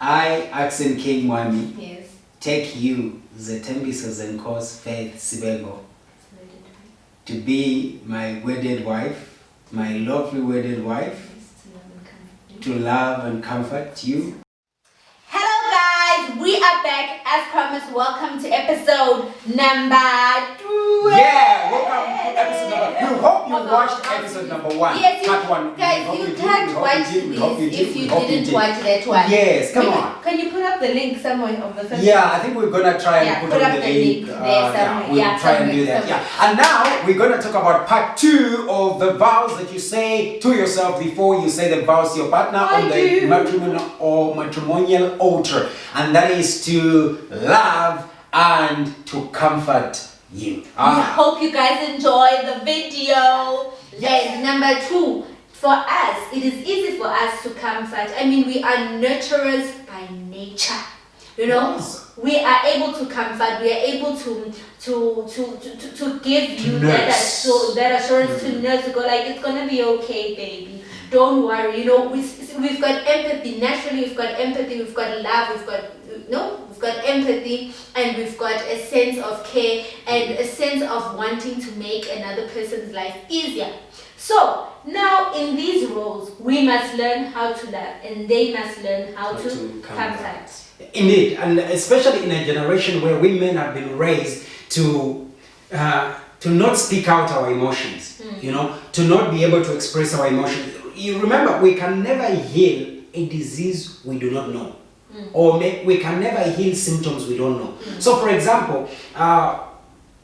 I, Accent King Mwami, Yes. take you, Zetembiso Zenkos Faith Sibego, to be my wedded wife, my lovely wedded wife, to love and comfort you. Hello guys, we are back as promised. Welcome to episode number 2. Yeah, welcome to episode number. We hope you watched episode number 1. Yes, Part 1. guys, you can't watch this if you didn't watch that one. Yes, come on. Can you put up the link somewhere of the first? Yeah, I think we're gonna try and put up the link there somewhere. We'll try and do that. Yeah, and now we're gonna talk about part 2 of the vows that you say to yourself before you say the vows to your partner on the matrimonial altar, and that is to love and to comfort you. We hope you guys enjoy the video. Then number 2, for us, it is easy for us to comfort. I mean, we are nurturers by nature. You know, we are able to comfort. We are able to give you that assurance, to nurse, to go like, it's gonna be okay, baby. Don't worry. You know, we've got empathy. Naturally, we've got empathy. We've got love. We've got empathy, and we've got a sense of care and a sense of wanting to make another person's life easier. So now in these roles, we must learn how to love, and they must learn how to comfort. Indeed, and especially in a generation where women have been raised to not speak out our emotions, you know, to not be able to express our emotions. You remember, we can never heal a disease we do not know. Or we can never heal symptoms we don't know. So for example,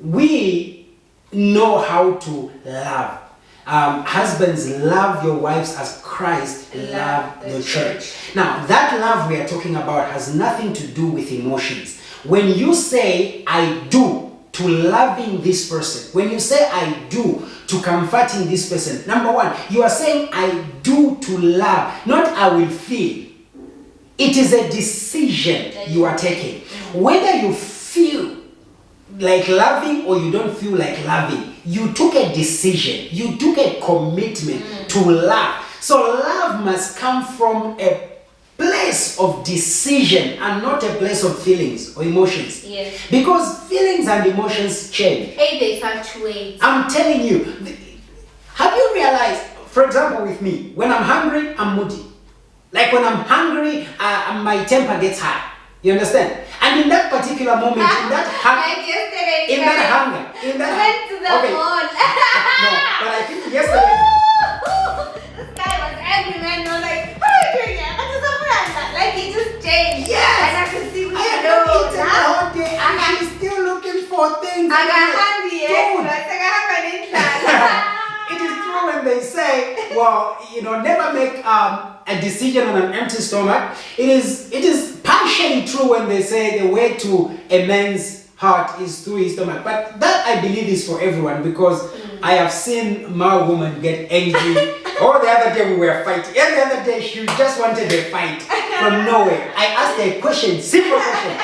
we know how to love. Husbands, love your wives as Christ loved the church. Now, that love we are talking about has nothing to do with emotions. When you say, I do to loving this person, when you say, I do to comforting this person, number one, you are saying, I do to love, not I will feel. It is a decision you are taking. Whether you feel like loving or you don't feel like loving, you took a decision. You took a commitment to love. So love must come from a place of decision and not a place of feelings or emotions. Yes. Because feelings and emotions change. They fluctuate. I'm telling you. Have you realized, for example with me, when I'm hungry, I'm moody. Like when I'm hungry, my temper gets high. You understand? And in that particular moment, in that hunger, went to the mall. No, but I think yesterday. This guy was angry, man. I was like, what are you doing here? Like he just changed. Yes. And I could see I have not eaten all day, and she's still looking for things. I got hungry. It is true when they say, well, you know, never make a decision on an empty stomach. It is partially true when they say the way to a man's heart is through his stomach. But that I believe is for everyone, because I have seen my woman get angry. Oh, the other day we were fighting. And the other day she just wanted a fight from nowhere. I asked her a question, simple question.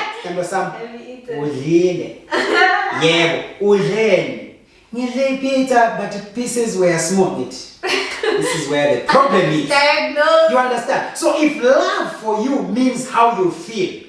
But pieces were small. This is where the problem is. You understand? So if love for you means how you feel,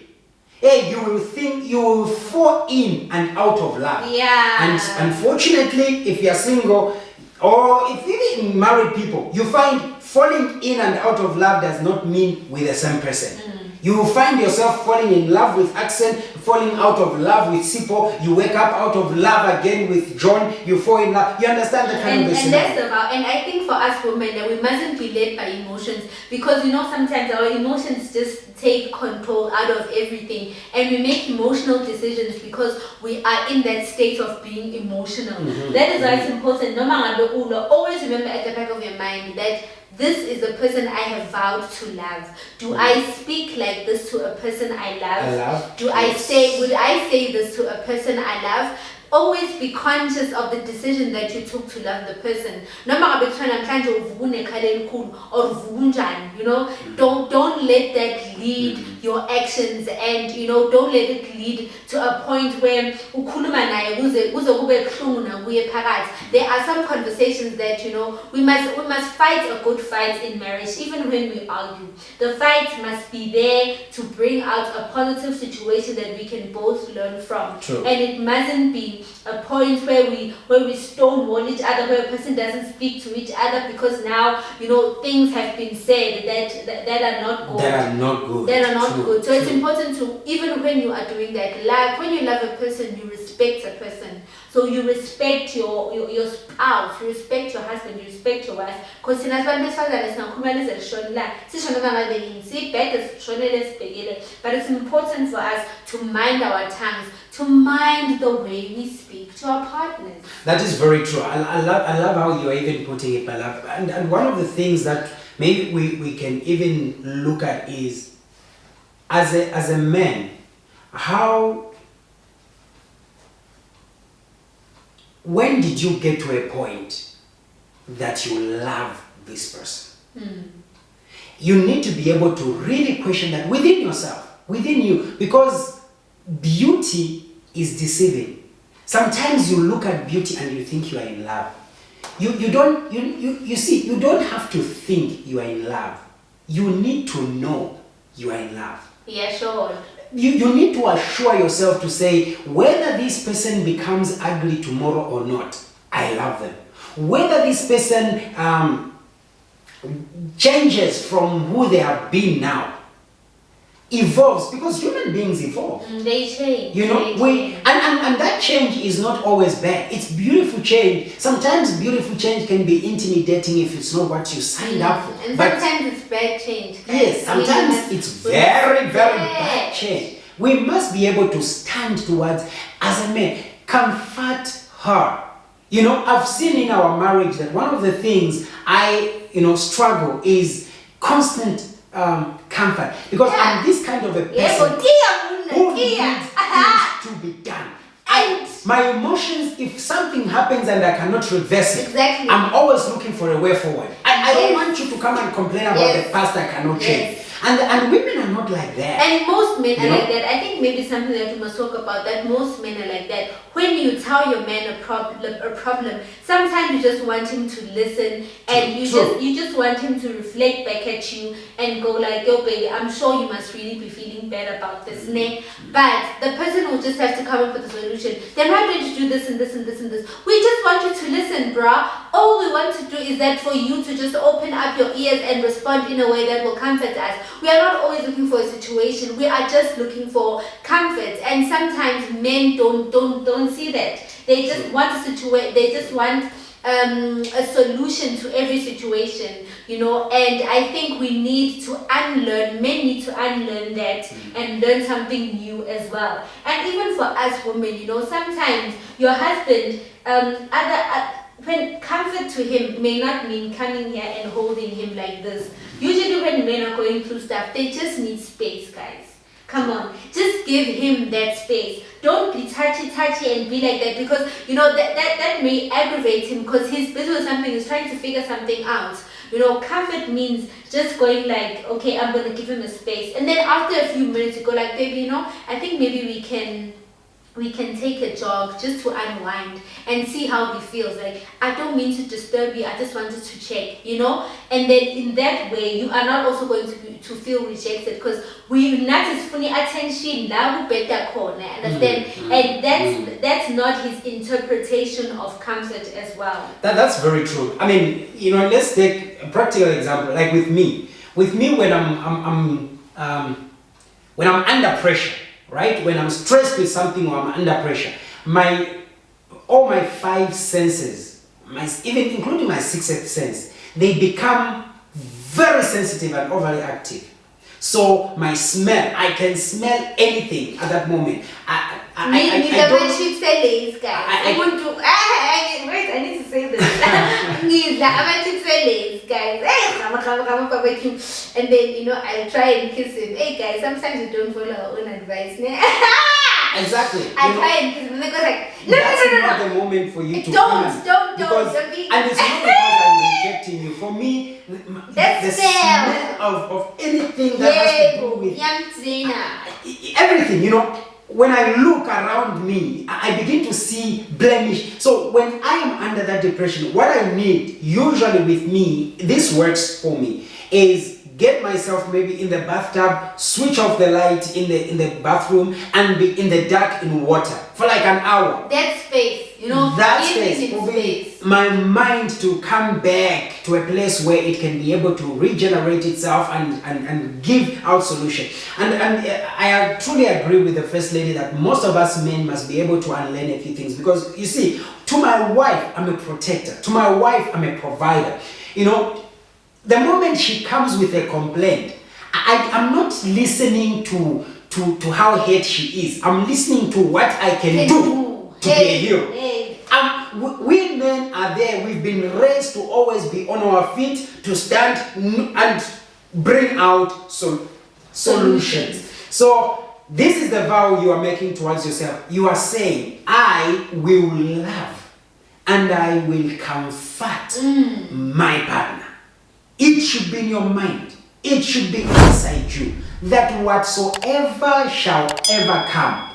you will think you will fall in and out of love. Yeah. And unfortunately, if you are single, or if even married people, you find falling in and out of love does not mean with the same person. You will find yourself falling in love with Accent, falling out of love with Sipo. You wake up out of love again with John. You fall in love. You understand the kind of scenario? And I think for us women, that we mustn't be led by emotions, because you know sometimes our emotions just take control out of everything, and we make emotional decisions because we are in that state of being emotional. That is why it's important. Always remember at the back of your mind that this is the person I have vowed to love. Do I speak like this to a person I love? Would I say this to a person I love? always be conscious of the decision that you took to love the person. Noma ngabe kuthiwa namhlanje uvuka unekhala elikhulu or uvuka unjani, you know, don't let that lead your actions, and you know, don't let it lead to a point where ukhuluma naye kuze kube buhlungu nakuye phakathi. There are some conversations that, you know, we must fight a good fight in marriage. Even when we argue, the fight must be there to bring out a positive situation that we can both learn from. True. And it mustn't be a point where we stonewall each other, where a person doesn't speak to each other because now, you know, things have been said that are not good. That are not good. That are not True. good. So True. it's important to, even when you are doing that, when you love a person, you respect a person. So you respect your spouse, you respect your husband, you respect your wife. Because but it's important for us to mind our tongues, to mind the way we speak to our partners. That is very true. I love how you're even putting it, my love. And one of the things that maybe we can even look at is, as a man, when did you get to a point that you love this person? You need to be able to really question that within yourself, within you, because beauty is deceiving. Sometimes you look at beauty and you think you are in love. You see, you don't have to think you are in love. You need to know you are in love. Yeah, sure. You need to assure yourself to say, whether this person becomes ugly tomorrow or not, I love them. Whether this person changes from who they have been now, evolves, because human beings evolve. They change. You know, and that change is not always bad. It's beautiful change. Sometimes beautiful change can be intimidating if it's not what you signed up for. And sometimes it's bad change. Yes, sometimes it's very, very bad change. We must be able to stand towards, as a man, comfort her. You know, I've seen in our marriage that one of the things I, struggle is constant comfort, because I'm this kind of a person who needs things to be done. My emotions, if something happens and I cannot reverse it, exactly, I'm always looking for a way forward. I don't want you to come and complain about the past I cannot change. And women are not like that. And most men are like that. I think maybe something that we must talk about, that most men are like that. When you tell your man a problem, sometimes you just want him to listen, and you just want him to reflect back at you and go like, yo baby, I'm sure you must really be feeling bad about this, ne? But the person will just have to come up with a solution. They're not going to do this and this and this and this. We just want you to listen, bruh. All we want to do is that for you to just open up your ears and respond in a way that will comfort us. We are not always looking for a situation. We are just looking for comfort. And sometimes men don't see that. They just want a situation. They just want a solution to every situation, And I think we need to men need to unlearn that and learn something new as well. And even for us women, sometimes your husband, when comfort to him may not mean coming here and holding him like this. Usually when men are going through stuff, they just need space, guys. Come on, just give him that space. Don't be touchy and be like that, because that may aggravate him, because he's busy with something, he's trying to figure something out. Comfort means just going like, okay, I'm gonna give him a space, and then after a few minutes you go like, baby, I think maybe we can take a jog just to unwind and see how he feels. Like, I don't mean to disturb you, I just wanted to check, And then in that way, you are not also going to feel rejected, because we not as funny attention now better corner, understand? And that's not his interpretation of comfort as well. That's very true. I mean, let's take a practical example. Like with me, when I'm under pressure. Right? When I'm stressed with something or I'm under pressure, all my five senses, even including my sixth sense, they become very sensitive and overly active. So my smell, I can smell anything at that moment. I need to say this, guys. I need to say this. fellas, guys. Hey, come barbecue. And then, you know, I'll try and kiss him. Hey, guys, sometimes we don't follow our own advice. Exactly. I try and kiss him. And they go like, no. That's not the moment for you to Don't be. And it's not because I'm rejecting you. For me, the smell of anything that has to do with everything, you know, when I look around me, I begin to see blemish. So when I am under that depression, what I need, usually with me, this works for me, is get myself maybe in the bathtub, switch off the light in the bathroom, and be in the dark in water for like an hour. That space, you know, that space for me, my mind to come back to a place where it can be able to regenerate itself and give out solution. And I truly agree with the First Lady that most of us men must be able to unlearn a few things, because you see, to my wife, I'm a protector. To my wife, I'm a provider. You know, the moment she comes with a complaint, I'm not listening to how hurt she is. I'm listening to what I can do to be healed. We men are there. We've been raised to always be on our feet, to stand and bring out solutions. So this is the vow you are making towards yourself. You are saying, I will love and I will comfort my partner. It should be in your mind. It should be inside you, that whatsoever shall ever come,